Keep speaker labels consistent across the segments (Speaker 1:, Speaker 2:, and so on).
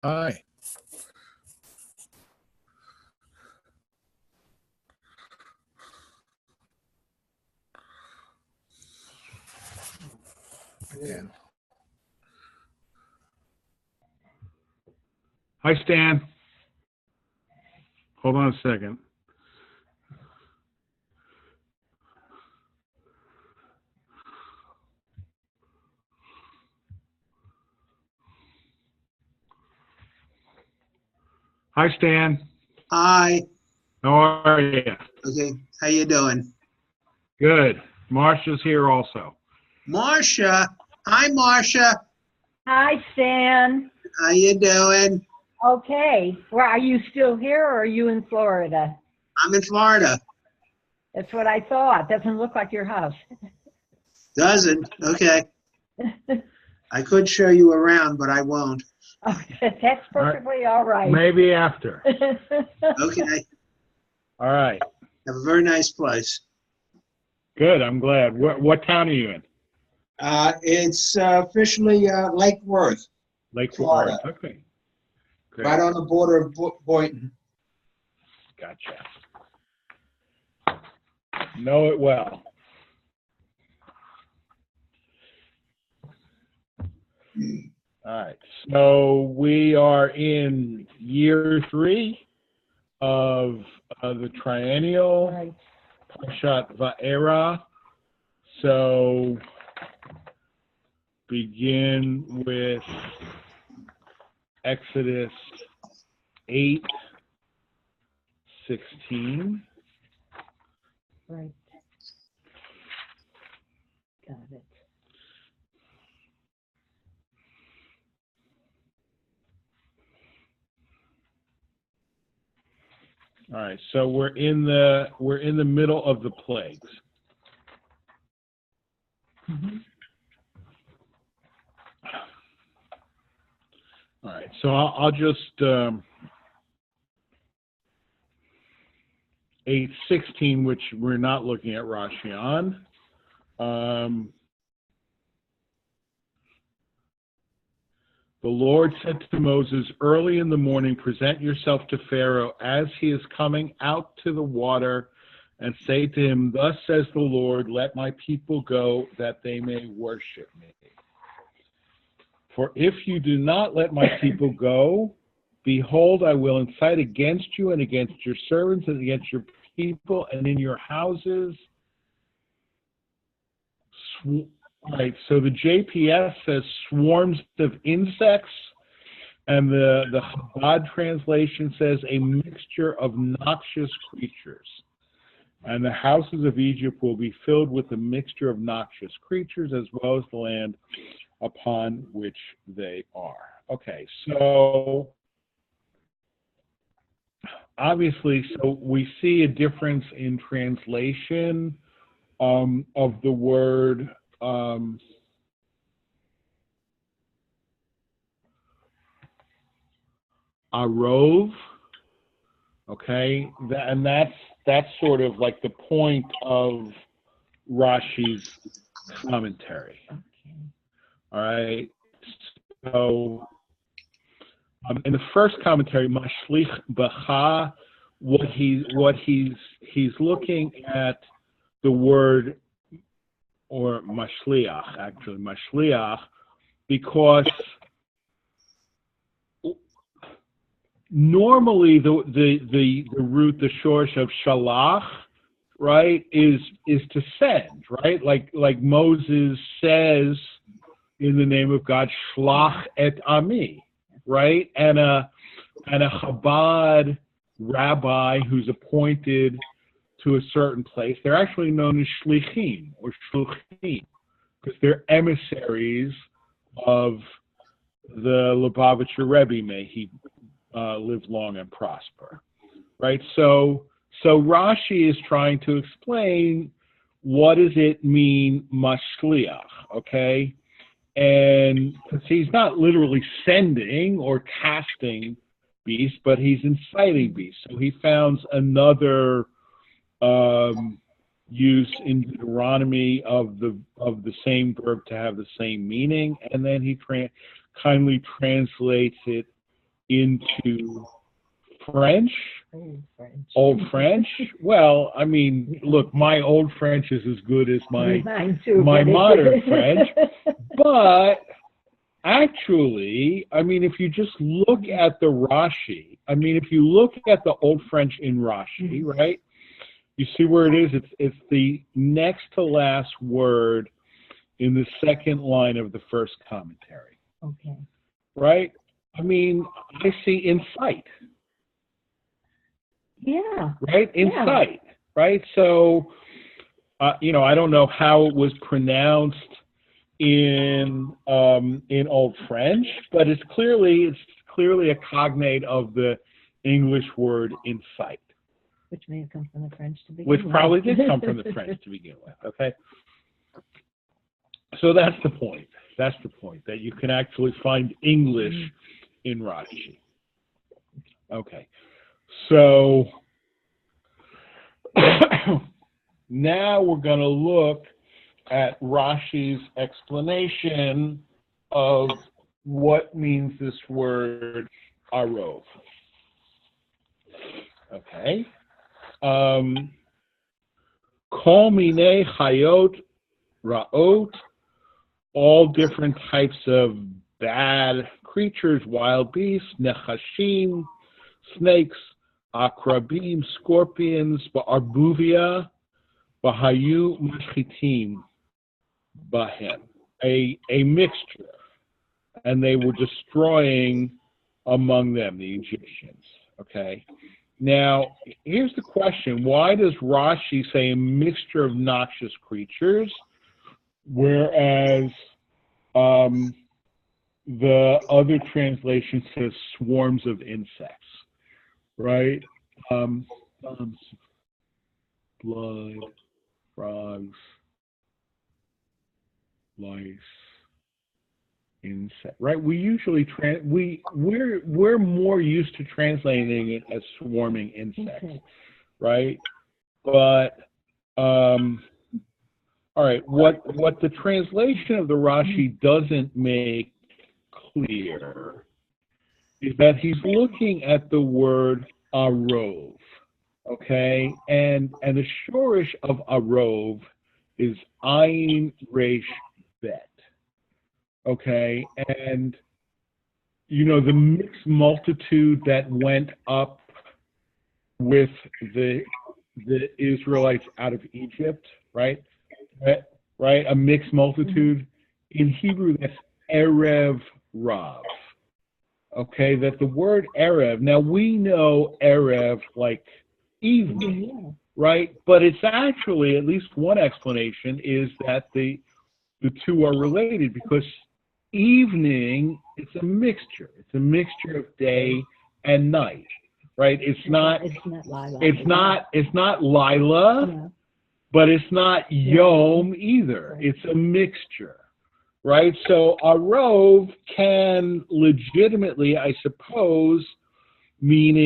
Speaker 1: Hi. Again.
Speaker 2: Hi, Stan. Hold on a second. Hi, Stan.
Speaker 3: Hi.
Speaker 2: How are you?
Speaker 3: Okay. How you doing?
Speaker 2: Good. Marcia's here also.
Speaker 3: Marcia. Hi, Marcia.
Speaker 4: Hi, Stan.
Speaker 3: How you doing?
Speaker 4: Okay. Well, are you still here or are you in Florida?
Speaker 3: I'm in Florida.
Speaker 4: That's what I thought. Doesn't look like your house.
Speaker 3: Doesn't? Okay. I could show you around, but I won't.
Speaker 4: Okay, that's perfectly all right.
Speaker 2: Maybe after.
Speaker 3: Okay.
Speaker 2: All right.
Speaker 3: Have a very nice place.
Speaker 2: Good. I'm glad. What town are you in?
Speaker 3: It's officially Lake Worth,
Speaker 2: Lake
Speaker 3: Florida.
Speaker 2: Worth. Okay. Great.
Speaker 3: Right on the border of Boynton.
Speaker 2: Gotcha. Know it well. All right. So we are in year 3 of the triennial
Speaker 4: Right.
Speaker 2: Parshat VaEra. So begin with Exodus 8:16.
Speaker 4: Right. Got it.
Speaker 2: All right. So we're in the middle of the plagues.
Speaker 4: Mhm.
Speaker 2: All right. So I'll just 8:16, which we're not looking at Rashi on. The Lord said to Moses, early in the morning, present yourself to Pharaoh as he is coming out to the water, and say to him, thus says the Lord, let my people go that they may worship me. For if you do not let my people go, behold, I will incite against you and against your servants and against your people and in your houses. Right, so the JPS says swarms of insects, and the Chabad translation says a mixture of noxious creatures. And the houses of Egypt will be filled with a mixture of noxious creatures as well as the land upon which they are. Okay, so obviously, so we see a difference in translation of the word arov, okay, and that's sort of like the point of Rashi's commentary.
Speaker 4: Okay.
Speaker 2: All right, so in the first commentary, Mashlich Bacha, what he's looking at the word, or Mashliach, actually Mashliach, because normally the root, the shorsh of shalach, right, is to send, right? Like Moses says in the name of God, shlach et ami, right? And a Chabad rabbi who's appointed to a certain place, they're actually known as shlichim or shluchim, because they're emissaries of the Lubavitcher Rebbe, may he live long and prosper, right? So Rashi is trying to explain what does it mean, mashliach, okay? And because he's not literally sending or casting beasts, but he's inciting beasts. So he found another use in Deuteronomy of the same verb to have the same meaning, and then he kindly translates it into French,
Speaker 4: Old French.
Speaker 2: Old French. Well, I mean, look, my Old French is as good as
Speaker 4: Mine too,
Speaker 2: my
Speaker 4: but
Speaker 2: modern French, but actually, I mean, if you just look at the Rashi, I mean, if you look at the Old French in Rashi, right, you see where it is? It's the next to last word in the second line of the first commentary.
Speaker 4: Okay.
Speaker 2: Right? I mean, I see insight.
Speaker 4: Yeah.
Speaker 2: Right? Insight. Right? So, you know, I don't know how it was pronounced in Old French, but it's clearly a cognate of the English word insight.
Speaker 4: Which may have come from the French to begin
Speaker 2: Which
Speaker 4: with.
Speaker 2: probably did come from the French to begin with. Okay? So that's the point. That's the point, that you can actually find English in Rashi. Okay. So now we're going to look at Rashi's explanation of what means this word arov. Okay. Kol minei chayot ra'ot, all different types of bad creatures, wild beasts, nechashim, snakes, akrabim, scorpions, ba'arbuvia, b'hayu mashchitim, bahem, a mixture, and they were destroying among them, the Egyptians. Okay. Now, here's the question. Why does Rashi say a mixture of noxious creatures, whereas the other translation says swarms of insects, right? Blood, frogs, lice, insect, right? We usually we're more used to translating it as swarming insects, right? But all right, what the translation of the Rashi doesn't make clear is that he's looking at the word arov, okay? And the shorish of arov is ayin resh bet, okay? And, you know, the mixed multitude that went up with the Israelites out of Egypt, right? Right, a mixed multitude. In Hebrew, that's Erev Rav. Okay, that the word Erev, now we know Erev like evening, right? But it's actually, at least one explanation is that the two are related, because evening, it's a mixture. It's a mixture of day and night, right? It's not Lila. It's not Lila. Yeah. But it's not Yom either. It's a mixture, right? So arov can legitimately, I suppose, mean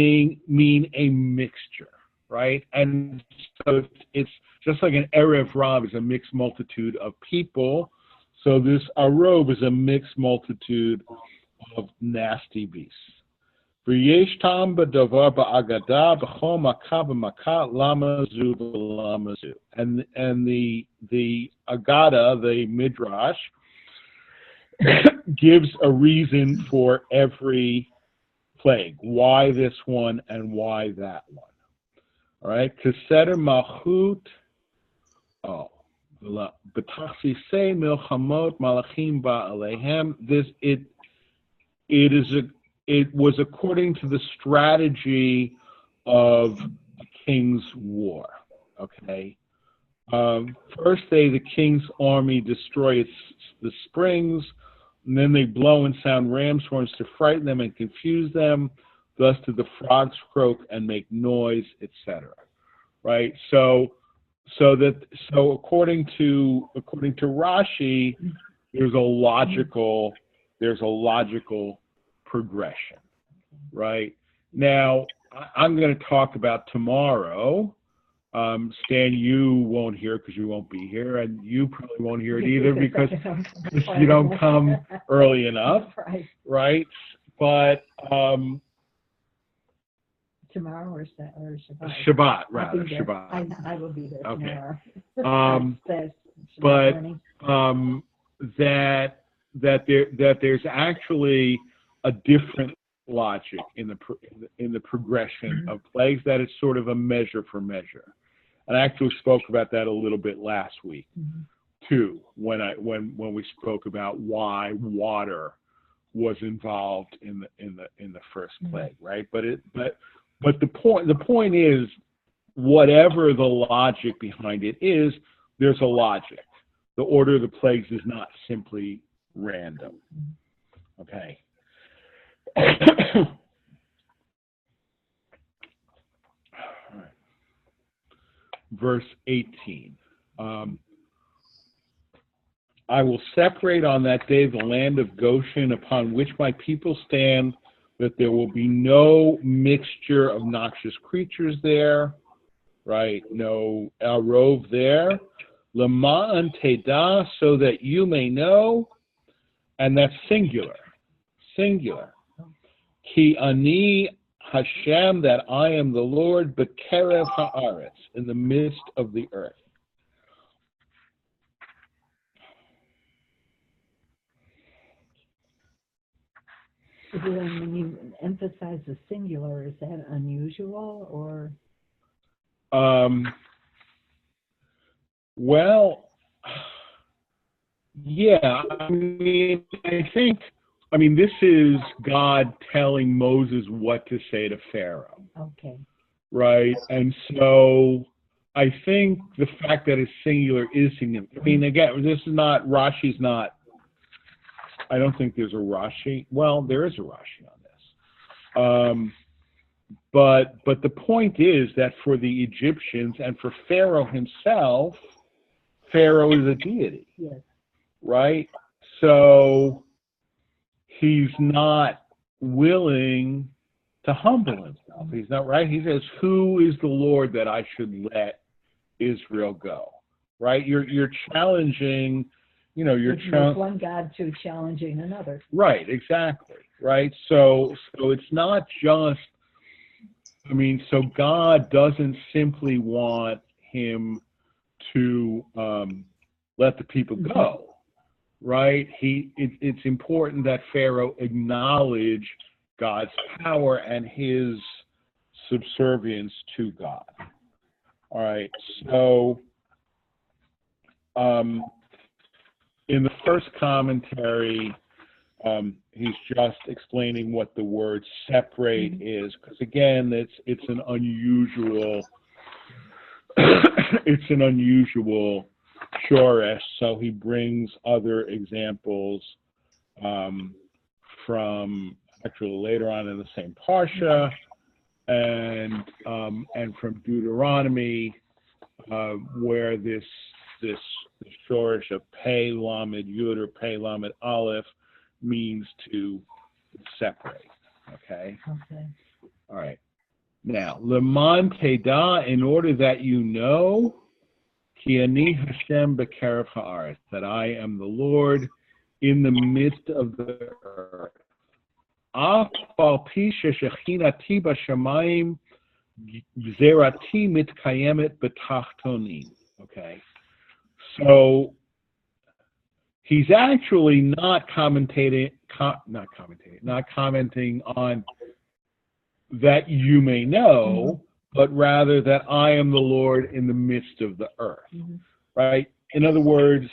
Speaker 2: a mixture, right? And so it's just like an Erev Rav is a mixed multitude of people. So this arov is a mixed multitude of nasty beasts. V'yesh tam b'davar ba'agada b'chol makah b'makah lama zu v'lama zu. And the Agada, the Midrash, gives a reason for every plague. Why this one and why that one? All right. Keseder malchut. Oh. B'tachsisei milchamot malachim ba'alehem. It was according to the strategy of the king's war. Okay. First, the king's army destroy the springs, and then they blow and sound ram's horns to frighten them and confuse them. Thus, do the frogs croak and make noise, etc. Right. So according to Rashi, there's a logical progression, right? Now, I'm going to talk about tomorrow. Stan, you won't hear because you won't be here, and you probably won't hear it either because you don't come early enough, right? But
Speaker 4: Tomorrow or Shabbat?
Speaker 2: Shabbat,
Speaker 4: I'll
Speaker 2: rather,
Speaker 4: be there.
Speaker 2: Shabbat.
Speaker 4: I will be there
Speaker 2: Okay.
Speaker 4: tomorrow.
Speaker 2: But
Speaker 4: Morning.
Speaker 2: that there's actually a different logic in the progression of plagues, that it's sort of a measure for measure. And I actually spoke about that a little bit last week too, when we spoke about why water was involved in the first plague, right? But the point is, whatever the logic behind it is, there's a logic. The order of the plagues is not simply random. Okay. Verse 18. I will separate on that day the land of Goshen upon which my people stand, that there will be no mixture of noxious creatures there, right? No arov there. Lama'an teda, so that you may know, and that's singular. Ki ani Hashem, that I am the Lord, bekerev haaretz, in the midst of the earth.
Speaker 4: When you emphasize the singular, is that unusual or?
Speaker 2: Well, yeah. I mean, this is God telling Moses what to say to Pharaoh.
Speaker 4: Okay.
Speaker 2: Right, and so I think the fact that it's singular is significant. I mean, again, this is not, Rashi's not, I don't think there's a Rashi. Well, there is a Rashi on this. But the point is that for the Egyptians and for Pharaoh himself, Pharaoh is a deity.
Speaker 4: Yes.
Speaker 2: Right? So he's not willing to humble himself. He's not, right? He says, who is the Lord that I should let Israel go? Right? You're challenging, you're challenging
Speaker 4: one God to challenging another.
Speaker 2: Right, exactly. Right? So it's not just, so God doesn't simply want him to let the people go. Right? It's important that Pharaoh acknowledge God's power and his subservience to God. All right. So in the first commentary, he's just explaining what the word separate is, because again, it's an unusual shoresh. So he brings other examples from actually later on in the same parsha, and from Deuteronomy, where this shoresh of pei lamed yud or pei lamed aleph means to separate. Okay. All right. Now, leman teda, in order that you know, ki ani Hashem bekerev haaretz, that I am the Lord in the midst of the earth. Af al pi shechinati b'shamayim zerati mitkayemet betachtonim. Okay, so he's actually not commenting on that you may know, but rather that I am the Lord in the midst of the earth. Right? In other words,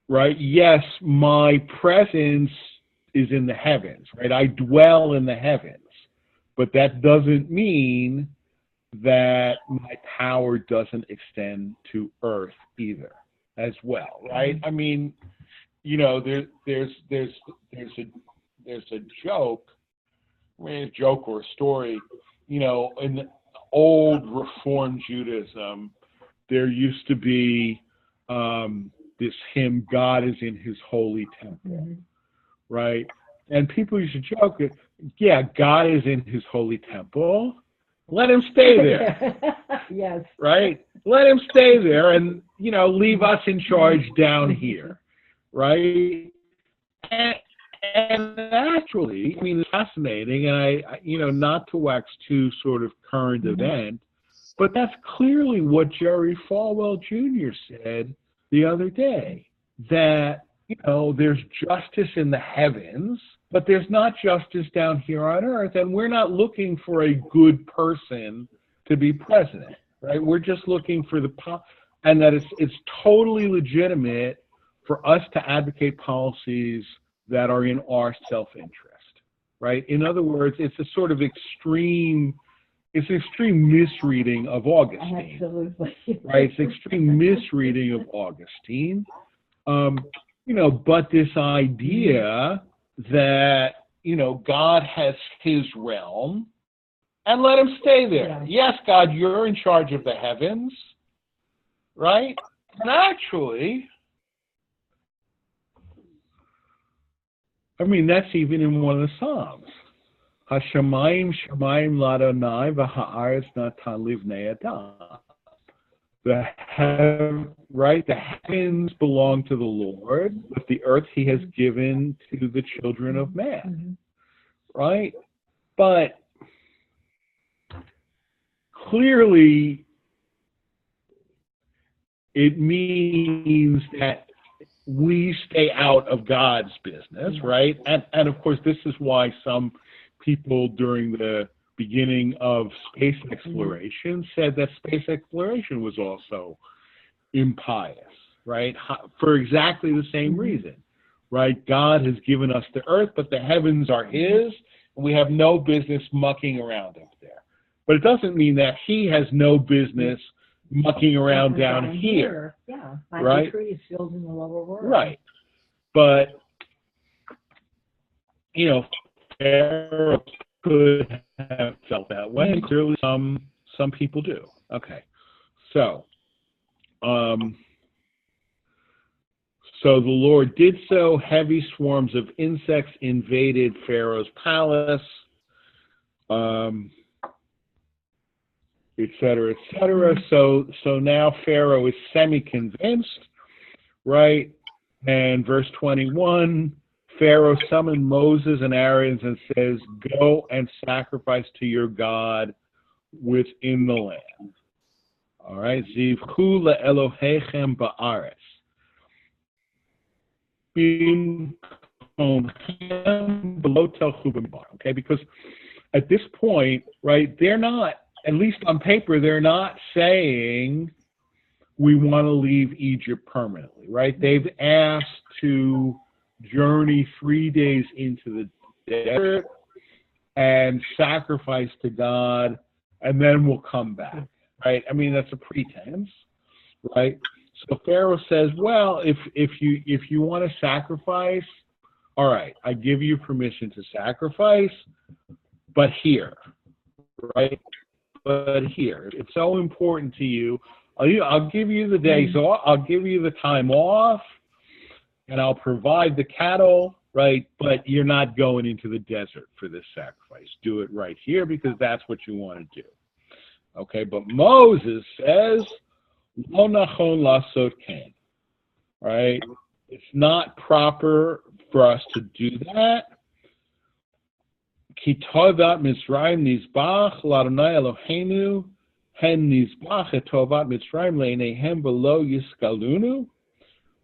Speaker 2: right? Yes, my presence is in the heavens, right? I dwell in the heavens, but that doesn't mean that my power doesn't extend to earth either, as well, right? I mean, there's a joke, a joke or a story, in the old Reformed Judaism, there used to be this hymn, God is in his holy temple, right? And people used to joke that, yeah, God is in his holy temple. Let him stay there.
Speaker 4: Yes.
Speaker 2: Right? Let him stay there and, leave us in charge down here. Right? And actually, I mean, it's fascinating, and not to wax too sort of current event, but that's clearly what Jerry Falwell Jr. said the other day, that, there's justice in the heavens, but there's not justice down here on earth, and we're not looking for a good person to be president, right? We're just looking for and that it's totally legitimate for us to advocate policies that are in our self-interest, right? In other words, it's a sort of extreme misreading of Augustine.
Speaker 4: Absolutely.
Speaker 2: Right? It's an extreme misreading of Augustine. But this idea that, God has his realm, and let him stay there.
Speaker 4: Yeah.
Speaker 2: Yes, God, you're in charge of the heavens, right? And actually, that's even in one of the Psalms. Hashamayim shamayim ladonai v'ha'aretz natan livnei adam. The heavens belong to the Lord, but the earth he has given to the children of man. Right? But clearly, it means that we stay out of God's business, right? And of course, this is why some people during the beginning of space exploration said that space exploration was also impious, right? For exactly the same reason, right? God has given us the earth, but the heavens are his, and we have no business mucking around up there. But it doesn't mean that he has no business mucking around down here.
Speaker 4: Yeah,
Speaker 2: right?
Speaker 4: The trees filled in the lower world.
Speaker 2: Right. But, Pharaoh could have felt that way, and clearly some people do. Okay. So, so the Lord did so. Heavy swarms of insects invaded Pharaoh's palace, et cetera, et cetera. So now Pharaoh is semi-convinced, right? And verse 21, Pharaoh summoned Moses and Aaron and says, "Go and sacrifice to your God within the land." All right, Zivchu leElohechem ba'aretz. Okay, because at this point, right, they're not, at least on paper, they're not saying we want to leave Egypt permanently, right? They've asked to journey 3 days into the desert and sacrifice to God, and then we'll come back, right? That's a pretense, right? So Pharaoh says, well, if you want to sacrifice, all right, I give you permission to sacrifice, but here, right? But here, it's so important to you, I'll give you the day, so I'll give you the time off, and I'll provide the cattle, right? But you're not going into the desert for this sacrifice. Do it right here because that's what you want to do. Okay, but Moses says, Lo nachon lasot ken, right? It's not proper for us to do that. Ki tovat Mitzrayim nizbach l'Adonai Eloheinu hen nizbach et tovat Mitzrayim le'neihem v'lo yiskalunu.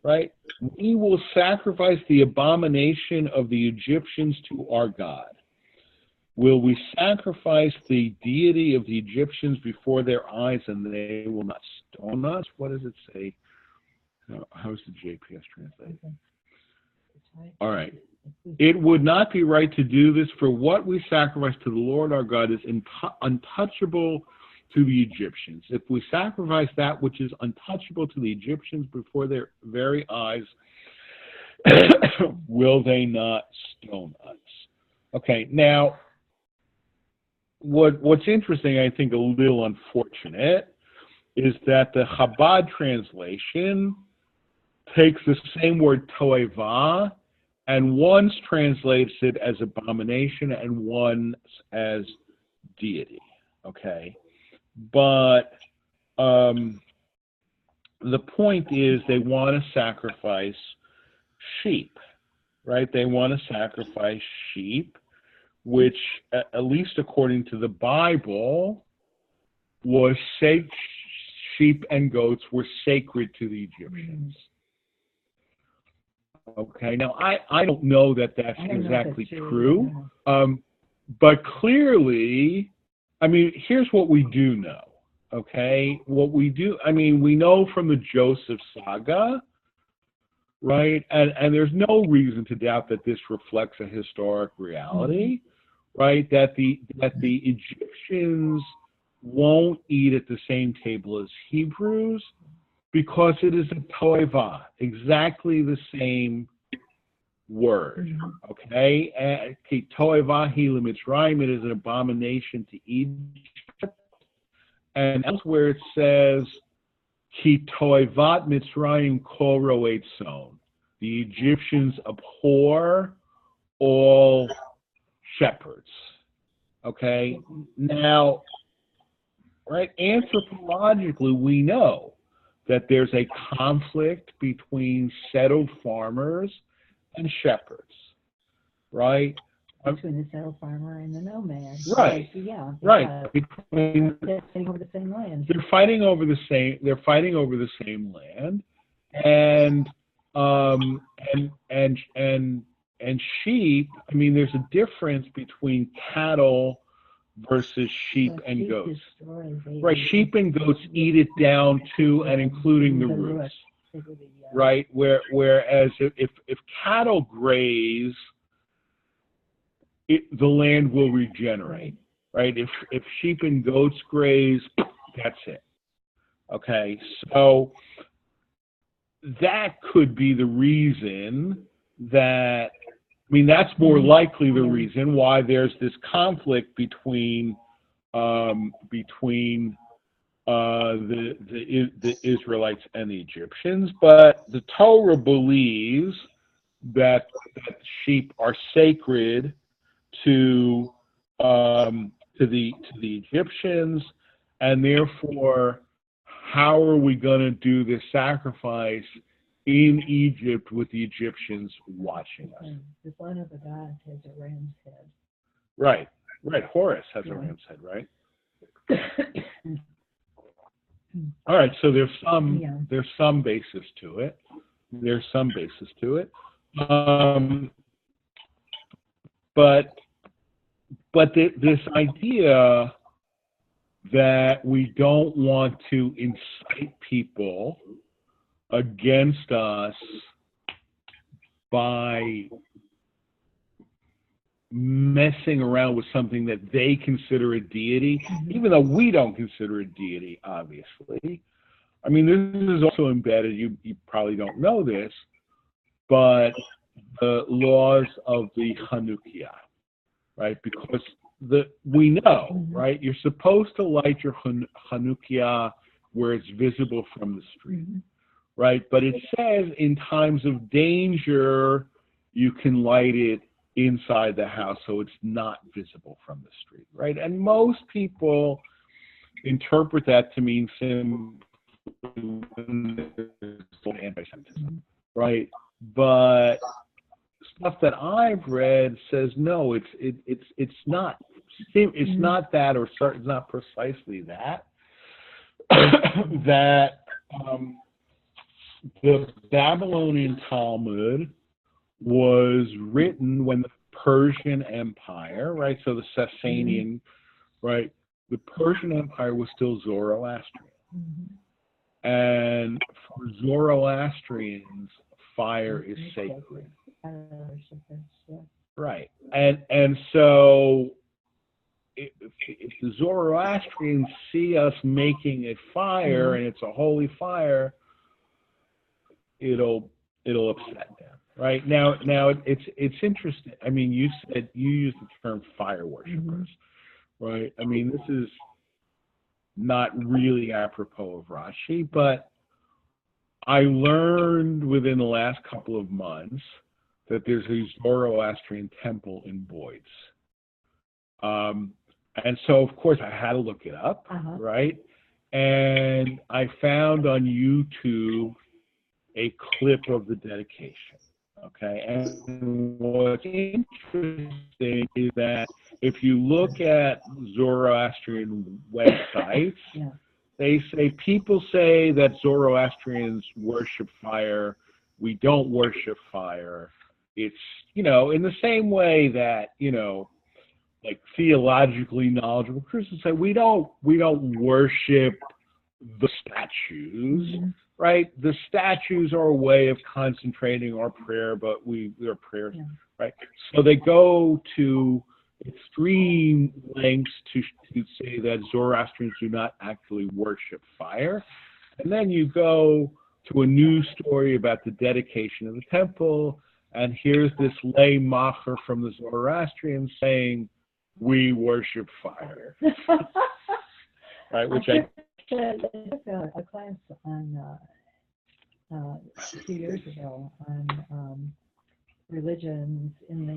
Speaker 2: Right? We will sacrifice the abomination of the Egyptians to our God. Will we sacrifice the deity of the Egyptians before their eyes and they will not stone us? What does it say? How's the JPS translate? All right. It would not be right to do this, for what we sacrifice to the Lord our God is untouchable to the Egyptians. If we sacrifice that which is untouchable to the Egyptians before their very eyes, will they not stone us? Okay, now, what's interesting, I think a little unfortunate, is that the Chabad translation takes the same word toeva, and once translates it as abomination and once as deity, okay? But the point is they want to sacrifice sheep, right? They want to sacrifice sheep, which, at least according to the Bible, was sheep and goats were sacred to the Egyptians. Okay, now I don't know that that's exactly true, but clearly, I mean, here's what we do know. Okay, what we do, I mean, we know from the Joseph saga, right? And there's no reason to doubt that this reflects a historic reality, right? That the Egyptians won't eat at the same table as Hebrews because it is a toeva, exactly the same word. Okay, toeva hila mitzrayim, it is an abomination to Egypt. And elsewhere it says, Ki toivat mitzrayim kol roet son. The Egyptians abhor all shepherds. Okay, now, right, anthropologically, we know that there's a conflict between settled farmers and shepherds, right?
Speaker 4: Between the settled farmer and the nomad.
Speaker 2: Right.
Speaker 4: Yeah.
Speaker 2: Right.
Speaker 4: They're fighting over the same land.
Speaker 2: They're fighting over the same land, and sheep. I mean, there's a difference between cattle versus sheep and goats. Right. Sheep and goats eat it down to and including the roots. Right. Whereas if cattle graze, the land will regenerate, right? If sheep and goats graze, that's it. Okay, so that could be the reason that, I mean, that's more likely the reason why there's this conflict between the Israelites and the Egyptians. But the Torah believes that sheep are sacred to the Egyptians, and therefore, how are we going to do this sacrifice in Egypt with the Egyptians watching us?
Speaker 4: The son of the gods has a ram's head.
Speaker 2: Right. Horus has a ram's head, right? All right. So there's some basis to it. But this idea that we don't want to incite people against us by messing around with something that they consider a deity, even though we don't consider a deity, obviously. I mean, this is also embedded, you probably don't know this, but the laws of the Chanukiah, right? Because we know, right? You're supposed to light your Chanukiah where it's visible from the street, right? But it says in times of danger, you can light it inside the house so it's not visible from the street, right? And most people interpret that to mean anti-Semitism, right? But stuff that I've read says no, it's not that, or it's not precisely that. That the Babylonian Talmud was written when the Persian Empire, right? So the Sasanian, right? The Persian Empire was still Zoroastrian, and for Zoroastrians, fire is sacred. Right, and so if the Zoroastrians see us making a fire and it's a holy fire, it'll upset them. Right, now it's interesting. I mean, you used the term fire worshippers, right? I mean, this is not really apropos of Rashi, but I learned within the last couple of months that there's a Zoroastrian temple in Boyd's. And so, of course, I had to look it up, right? And I found on YouTube a clip of the dedication, Okay, and what's interesting is that if you look at Zoroastrian websites,
Speaker 4: Yeah.
Speaker 2: they say people say that Zoroastrians worship fire. We don't worship fire. It's, in the same way that, like theologically knowledgeable Christians say we don't worship the statues,
Speaker 4: Mhm.
Speaker 2: right? The statues are a way of concentrating our prayer, but our prayers,
Speaker 4: Yeah.
Speaker 2: right? So they go to extreme lengths to say that Zoroastrians do not actually worship fire. And then you go to a news story about the dedication of the temple, and here's this lay macher from the Zoroastrians saying, we worship fire. Right, which
Speaker 4: I took a class on a few years ago on religions in the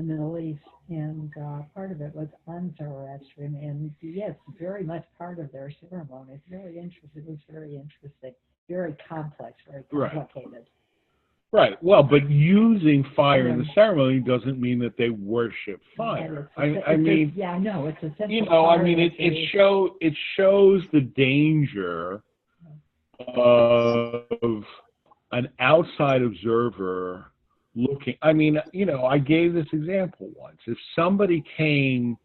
Speaker 4: Middle East, and part of it was on Zoroastrian, and yes, very much part of their ceremony. It's very interesting. It was very interesting, very complex, very complicated.
Speaker 2: Right. Well, but using fire in the ceremony doesn't mean that they worship fire. I mean,
Speaker 4: yeah, no, it's essential.
Speaker 2: I mean, it shows the danger of an outside observer looking. I mean, I gave this example once. If somebody came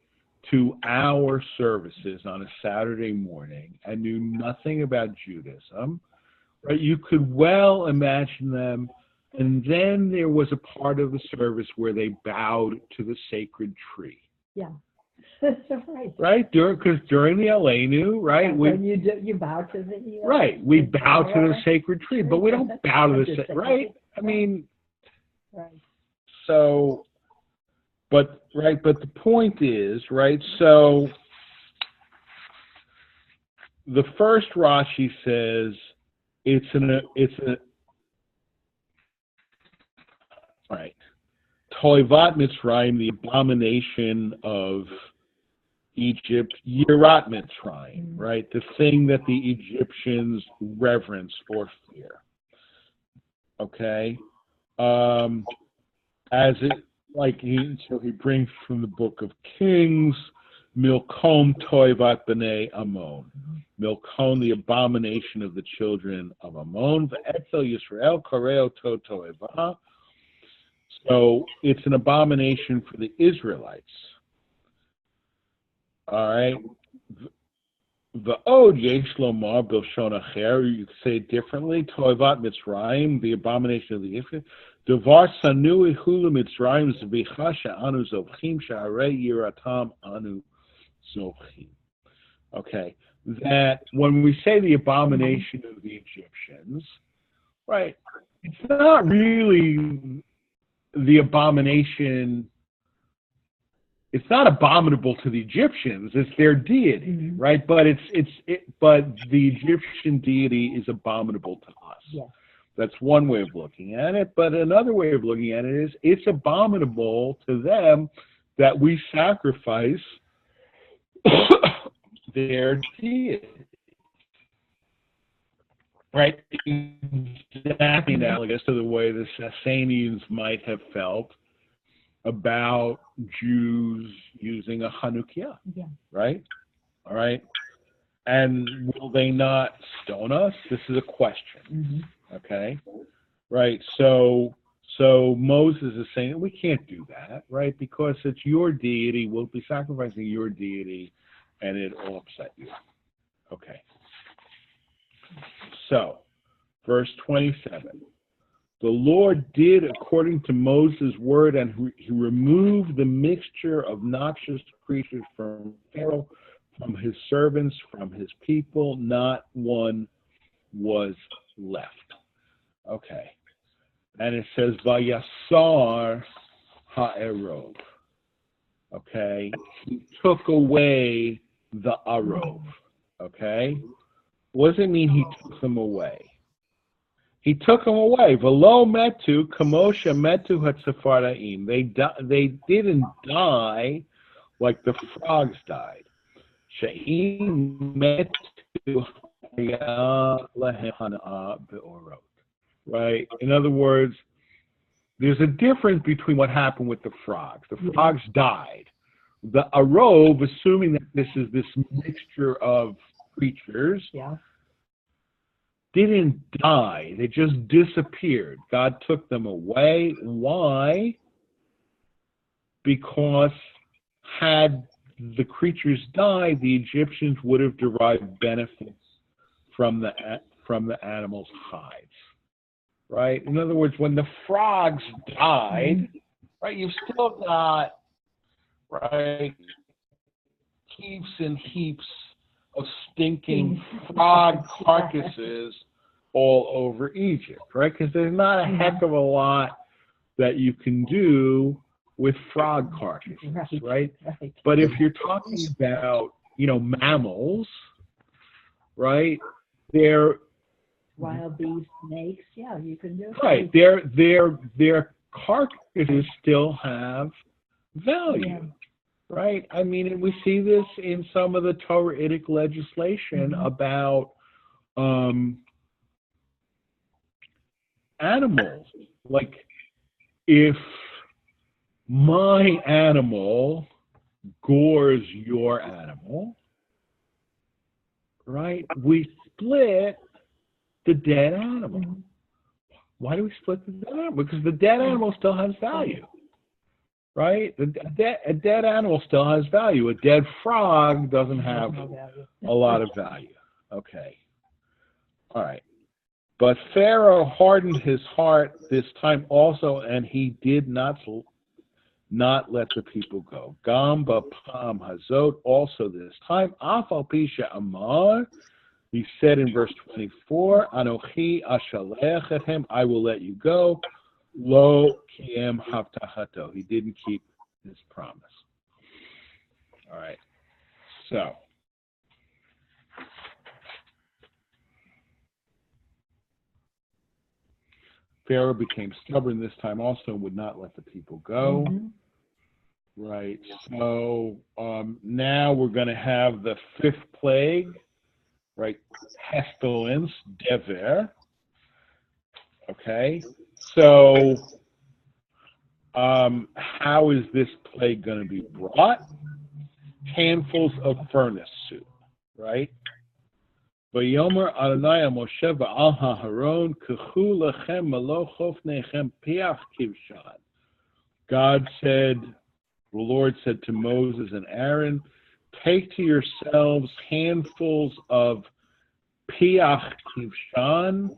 Speaker 2: to our services on a Saturday morning and knew nothing about Judaism, right, you could well imagine them. And then there was a part of the service where they bowed to the sacred tree.
Speaker 4: Yeah, that's right.
Speaker 2: Right, because during the Aleinu, right,
Speaker 4: you bow to the
Speaker 2: right, we bow to the sacred tree, but we don't bow to the right. I mean,
Speaker 4: right.
Speaker 2: So, but the point is, right. So the first Rashi says it's a right. Toivat Mitzrayim, the abomination of Egypt, Yirat Mitzrayim, right? The thing that the Egyptians reverence or fear. Okay? As it, so he brings from the book of Kings, Milkom Toivat B'nai Ammon. Milkom, the abomination of the children of Ammon. V'etzel Yisrael Koreo To Toivah. So it's an abomination for the Israelites. All right. V'od yesh lomar b'lshon acher. You could say it differently. Toivat Mitzrayim, the abomination of the Israelites. Devar sanui hulu Mitzrayim zvicha she'anu zovchim she'arei yiratam anu zovchim. Okay. That when we say the abomination of the Egyptians, right, it's not really the abomination. It's not abominable to the Egyptians; it's their deity, right? But but the Egyptian deity is abominable to us.
Speaker 4: Yes.
Speaker 2: That's one way of looking at it. But another way of looking at it is it's abominable to them that we sacrifice their deity. Right? Exactly analogous to the way the Sassanians might have felt about Jews using a Hanukkah. Yeah. Right? All right? And will they not stone us? This is a question. Okay? Right? So Moses is saying we can't do that, right? Because it's your deity. We'll be sacrificing your deity, and it'll upset you. Okay. So, verse 27. The Lord did according to Moses' word, and he removed the mixture of noxious creatures from Pharaoh, from his servants, from his people. Not one was left. Okay. And it says, Vayasar ha'erov. Okay. He took away the arov. Okay. What does it mean he took them away? He took them away. Velo metu kamosha metu hatzafaraim. They didn't die like the frogs died. She'im metu lehem hana'ah be'orot. right? In other words, there's a difference between what happened with the frogs. The frogs died. The arov, assuming that this is this mixture of creatures, didn't die. They just disappeared. God took them away. Why? Because had the creatures died, the Egyptians would have derived benefits from the animals' hides. Right? In other words, when the frogs died, right, you've still got, right, heaps and heaps of stinking frog carcasses all over Egypt, right? Because there's not a heck of a lot that you can do with frog carcasses, right? But if you're talking about, mammals, right, they're
Speaker 4: wild beasts, snakes, you can do it.
Speaker 2: Right, their carcasses still have value, right? I mean, and we see this in some of the Torah-itic legislation about animals. Like, if my animal gores your animal, right, we split the dead animal. Why do we split the dead animal? Because the dead animal still has value, right? A dead animal still has value. A dead frog doesn't have a lot of value. Okay. All right. But Pharaoh hardened his heart this time also, and he did not let the people go. Gamba Pam Hazot, also this time. Afal Pisha Amar. He said in verse 24, Anochi ashalech etchem, I will let you go. Lo kiem havtachato. He didn't keep his promise. All right. So, Pharaoh became stubborn this time also and would not let the people go. Right. So, now we're going to have the fifth plague. Right, pestilence, dever. Okay, so how is this plague going to be brought? Handfuls of furnace soup, right? Vayomer Adonai Moshe va'al ha'Haron kechu lechem malo chofnechem piach kivshan. God said, the Lord said to Moses and Aaron, take to yourselves handfuls of piach kivshan,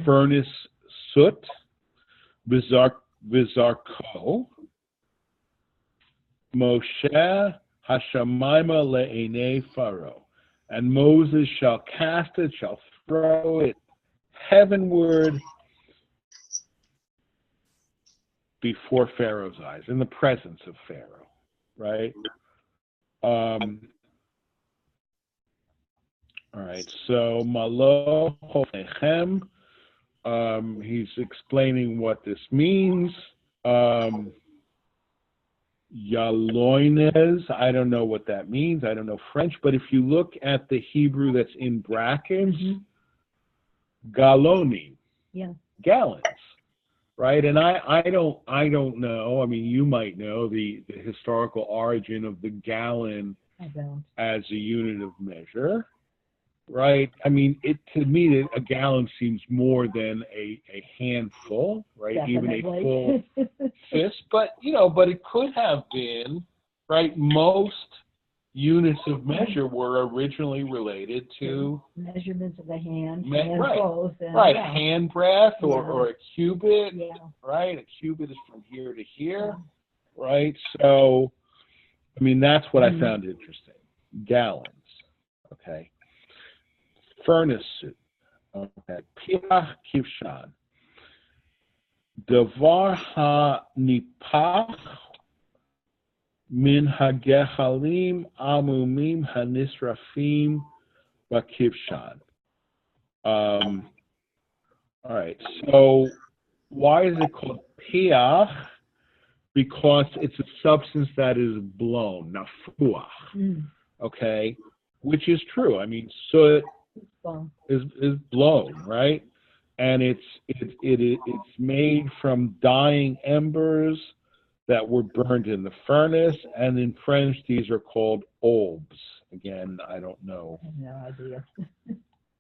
Speaker 2: furnace soot, vizarko, Moshe hashamayma le'enei Pharaoh. And Moses shall cast it, shall throw it heavenward before Pharaoh's eyes, in the presence of Pharaoh, right? All right, so Malo Hofnechem, he's explaining what this means. Yaloines, I don't know what that means. I don't know French, but if you look at the Hebrew that's in brackets, galoni, gallons, right? And I don't know. I mean, you might know the historical origin of the gallon as a unit of measure, right? I mean, to me, a gallon seems more than a handful, right?
Speaker 4: Definitely.
Speaker 2: Even a full fist, but it could have been, right? Most units of measure were originally related to
Speaker 4: measurements of the hand,
Speaker 2: right, a hand breadth or a cubit, right? A cubit is from here to here, right? So, I mean, that's what I found interesting. Gallons, okay. Furnace soup, okay. Piach kivshan. Davar ha-nipach min ha-gechalim amumim ha-nisrafim ba-kivshan. All right, so why is it called piach? Because it's a substance that is blown, nafuach, okay? Which is true. I mean, soot is blown, right? and it's made from dying embers that were burned in the furnace, and in French these are called aubes. Again, I don't know.
Speaker 4: I have no idea.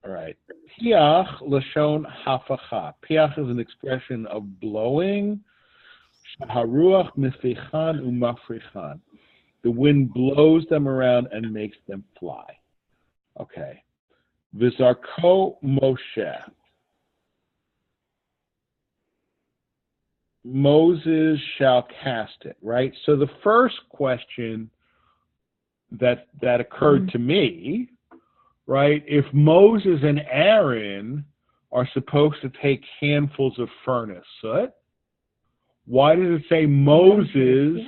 Speaker 2: All right. Piach lashon hafacha. Piach is an expression of blowing. Haruach mifichan umafrichan. The wind blows them around and makes them fly. Okay. Vizarko Moshe. Moses shall cast it, right? So the first question that occurred to me, right, if Moses and Aaron are supposed to take handfuls of furnace soot, why does it say Moses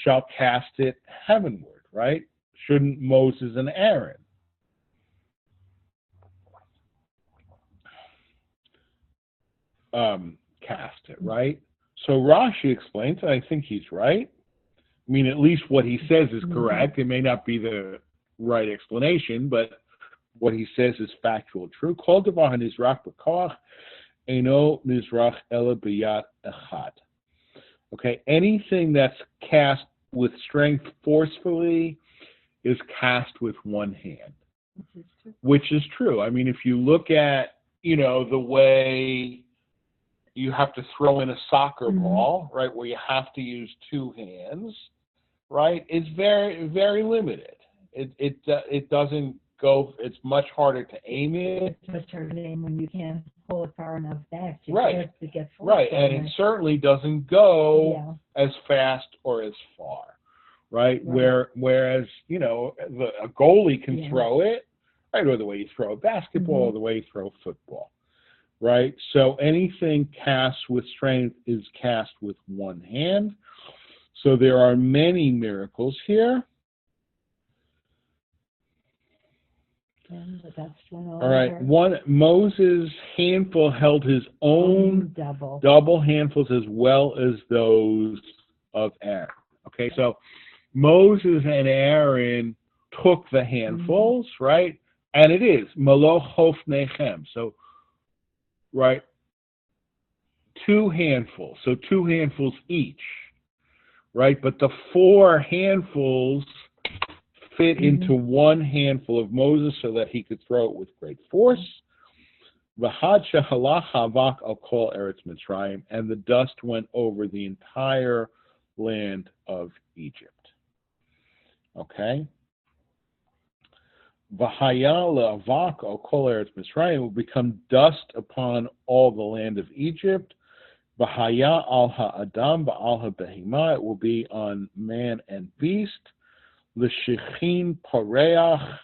Speaker 2: shall cast it heavenward, right? Shouldn't Moses and Aaron? Cast it, right? So Rashi explains, and I think he's right. I mean, at least what he says is correct. It may not be the right explanation, but what he says is factual true. Kol davar hanizrach b'koach eino nizrach ela b'yad echad. Okay, anything that's cast with strength forcefully is cast with one hand, which is true. I mean, if you look at, the way you have to throw in a soccer ball, right, where you have to use two hands, right, it's very, very limited. It doesn't go, it's much harder to aim it.
Speaker 4: It's much harder to aim when you can't pull it far enough back to get forward.
Speaker 2: Right, and it certainly doesn't go as fast or as far, right? Whereas, a goalie can throw it, right, or the way you throw a basketball, or the way you throw a football. Right, so anything cast with strength is cast with one hand. So there are many miracles here. All right, Moses' handful held his own double handfuls as well as those of Aaron. Okay, so Moses and Aaron took the handfuls, right? And it is Maloch Hofnechem. So, right, two handfuls, so two handfuls each, right? But the four handfuls fit into one handful of Moses so that he could throw it with great force. V'had shehalach havak al kol eretz Mitzrayim, and the dust went over the entire land of Egypt. Okay? V'haya le'avak al kol eretz Mitzrayim will become dust upon all the land of Egypt. V'haya al ha'adam v'al ha'behima, it will be on man and beast. L'shechin pareach,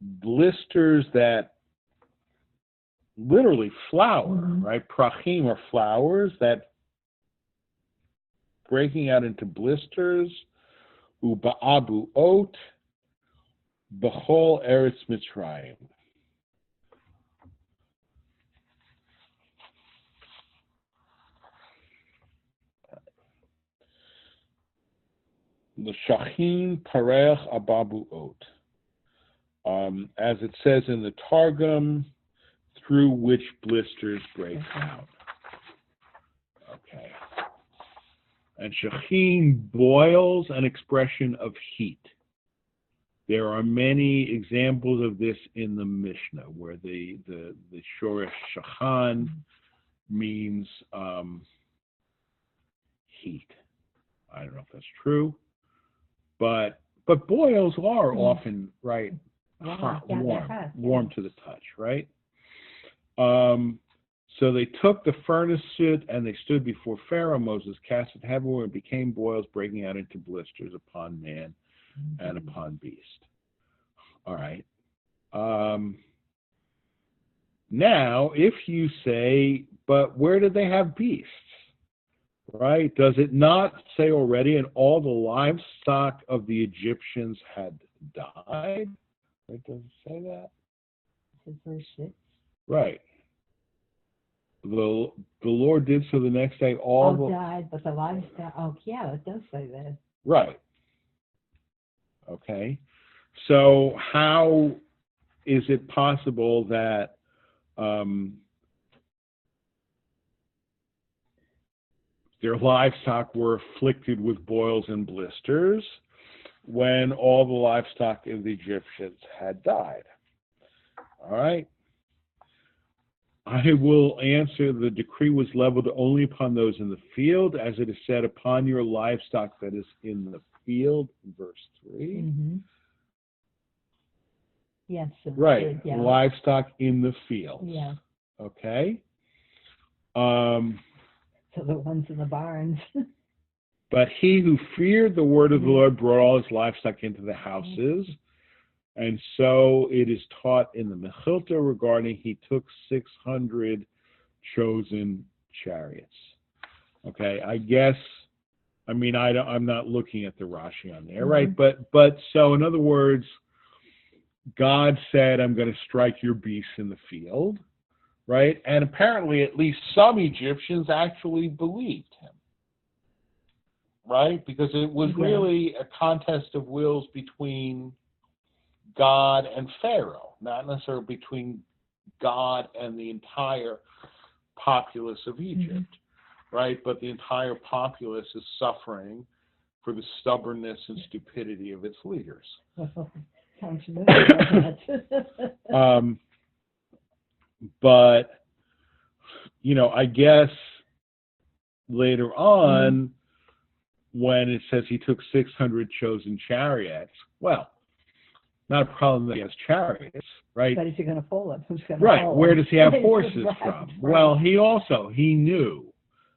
Speaker 2: blisters that literally flower, right? Prachim are flowers that breaking out into blisters. Uba'abu ot, b'chol eretz Mitzrayim. L'shachin pareach ababu ot. As it says in the Targum, through which blisters break out. Okay. And shachin boils, an expression of heat. There are many examples of this in the Mishnah, where the shoresh shachan means heat. I don't know if that's true, but boils are often, right, hot, warm to the touch, right? So they took the furnace soot and they stood before Pharaoh. Moses cast it heavenward and became boils, breaking out into blisters upon man and upon beast. All right. Now, if you say, but where did they have beasts? Right? Does it not say already, and all the livestock of the Egyptians had died? Right? Does it say that?
Speaker 4: It's verse 6.
Speaker 2: Right. The Lord did so the next day. All
Speaker 4: died, but the livestock. Oh, yeah, it does say that.
Speaker 2: Right. Okay. So how is it possible that Their livestock were afflicted with boils and blisters when all the livestock of the Egyptians had died. All right. I will answer, the decree was leveled only upon those in the field, as it is said, upon your livestock that is in the field, verse 3.
Speaker 4: Mm-hmm. Yes.
Speaker 2: Right,
Speaker 4: Yeah.
Speaker 2: livestock in the field.
Speaker 4: Yeah.
Speaker 2: Okay.
Speaker 4: So the ones in the barns.
Speaker 2: But he who feared the word of the Lord brought all his livestock into the houses. And so it is taught in the Mechilta regarding he took 600 chosen chariots. Okay, I guess, I mean, I'm not looking at the Rashi on there, right? But so in other words, God said, I'm going to strike your beasts in the field, right? And apparently at least some Egyptians actually believed him, right? Because it was really a contest of wills between God and Pharaoh, not necessarily between God and the entire populace of Egypt, right? But the entire populace is suffering for the stubbornness and stupidity of its leaders.
Speaker 4: Sounds familiar.
Speaker 2: But, you know, I guess later on, when it says he took 600 chosen chariots, well, not a problem that he has chariots, right?
Speaker 4: But is he going to pull it? Who's going
Speaker 2: to pull where does he have horses from?
Speaker 4: Right.
Speaker 2: Well, he knew,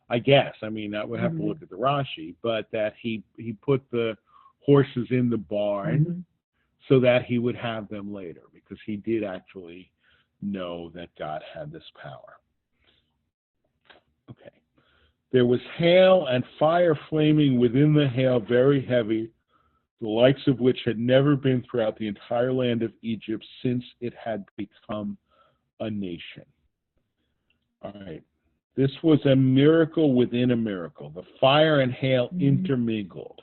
Speaker 2: I guess, I mean, I would have to look at the Rashi, but that he put the horses in the barn so that he would have them later, because he did actually know that God had this power. Okay. There was hail and fire flaming within the hail, very heavy, the likes of which had never been throughout the entire land of Egypt since it had become a nation. All right. This was a miracle within a miracle. The fire and hail intermingled.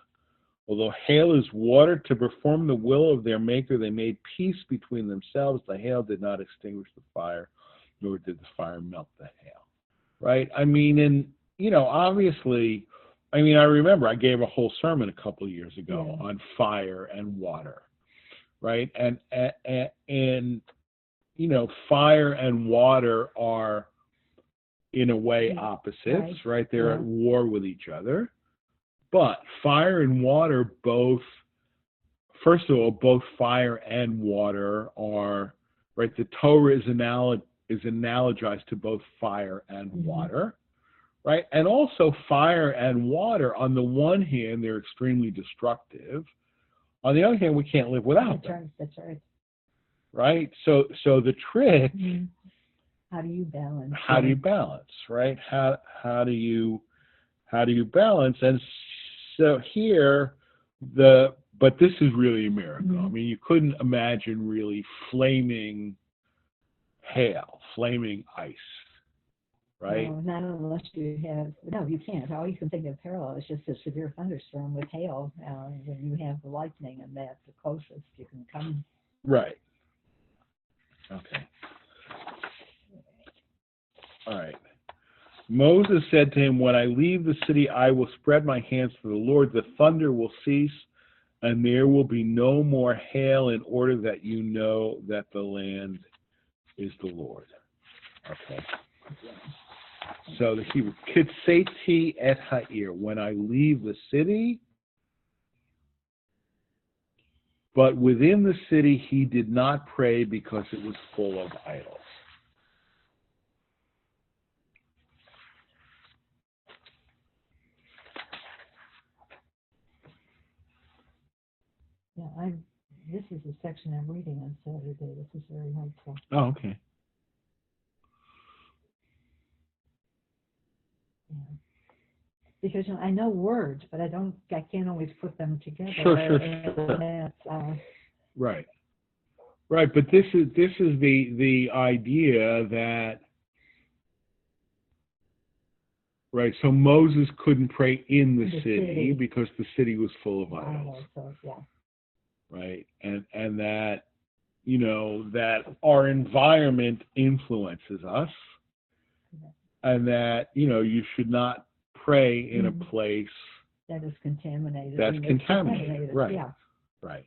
Speaker 2: Although hail is water, to perform the will of their maker, they made peace between themselves. The hail did not extinguish the fire, nor did the fire melt the hail. Right? I mean, and, you know, obviously, I mean, I remember I gave a whole sermon a couple of years ago on fire and water, right? And you know, fire and water are, in a way, opposites, right? They're at war with each other. But fire and water both, first of all, both fire and water are, right? The Torah is analogized to both fire and water. Right? And also fire and water, on the one hand, they're extremely destructive. On the other hand, we can't live without them.
Speaker 4: That's right.
Speaker 2: Right? So the trick,
Speaker 4: how do you balance?
Speaker 2: How do you balance, right? How do you balance? And so here but this is really a miracle. I mean, you couldn't imagine really flaming hail, flaming ice. Right?
Speaker 4: No, not unless you have. No, you can't. All you can think of parallel is just a severe thunderstorm with hail. When you have the lightning, and that's the closest you can come.
Speaker 2: Right. Okay. All right. Moses said to him, "When I leave the city, I will spread my hands to the Lord. The thunder will cease, and there will be no more hail, in order that you know that the land is the Lord." Okay. So the Hebrew, Kitseti et ha'ir, when I leave the city. But within the city he did not pray because it was full of idols.
Speaker 4: Yeah, this is a section I'm reading on Saturday. This is very helpful.
Speaker 2: Oh, okay.
Speaker 4: Yeah. Because I know words, but I can't always put them together.
Speaker 2: Sure. Right. Right, but this is the idea that, right, so Moses couldn't pray in the city because the city was full of idols.
Speaker 4: So, yeah.
Speaker 2: Right, and that, that our environment influences us, and that, you should not pray in a place
Speaker 4: that is contaminated.
Speaker 2: That's contaminated. Right.
Speaker 4: Yeah.
Speaker 2: Right.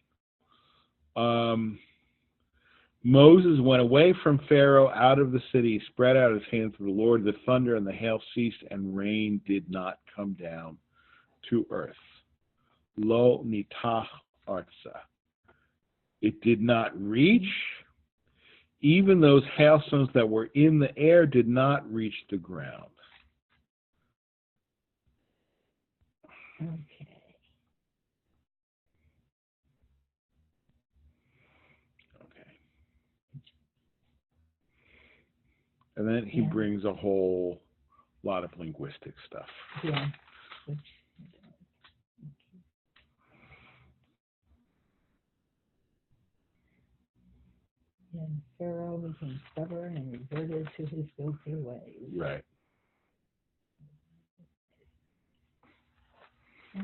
Speaker 2: Moses went away from Pharaoh out of the city, spread out his hand to the Lord. The thunder and the hail ceased, and rain did not come down to earth. Lo nitach artza. It did not reach. Even those hailstones that were in the air did not reach the ground.
Speaker 4: Okay.
Speaker 2: And then he brings a whole lot of linguistic stuff.
Speaker 4: Yeah. And Pharaoh became stubborn and reverted to his filthy ways.
Speaker 2: Right.
Speaker 4: Yeah.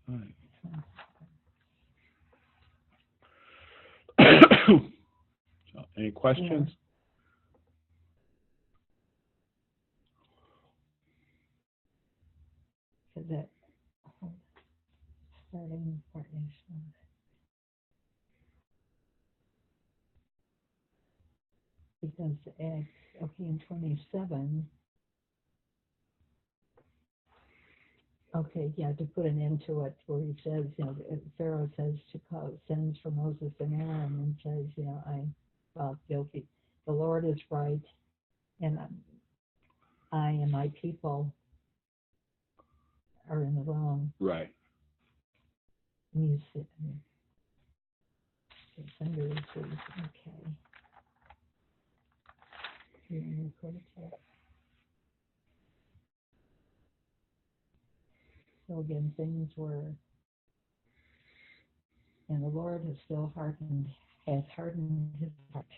Speaker 2: Right. So, any questions?
Speaker 4: So that starting part is because in 27. Okay, yeah, to put an end to it, where he says, Pharaoh says sends for Moses and Aaron and says, I'm guilty. The Lord is right, and I and my people are in the wrong.
Speaker 2: Right.
Speaker 4: And you sit under his feet. Okay. You want to record it? So again, things were, and the Lord has hardened his heart.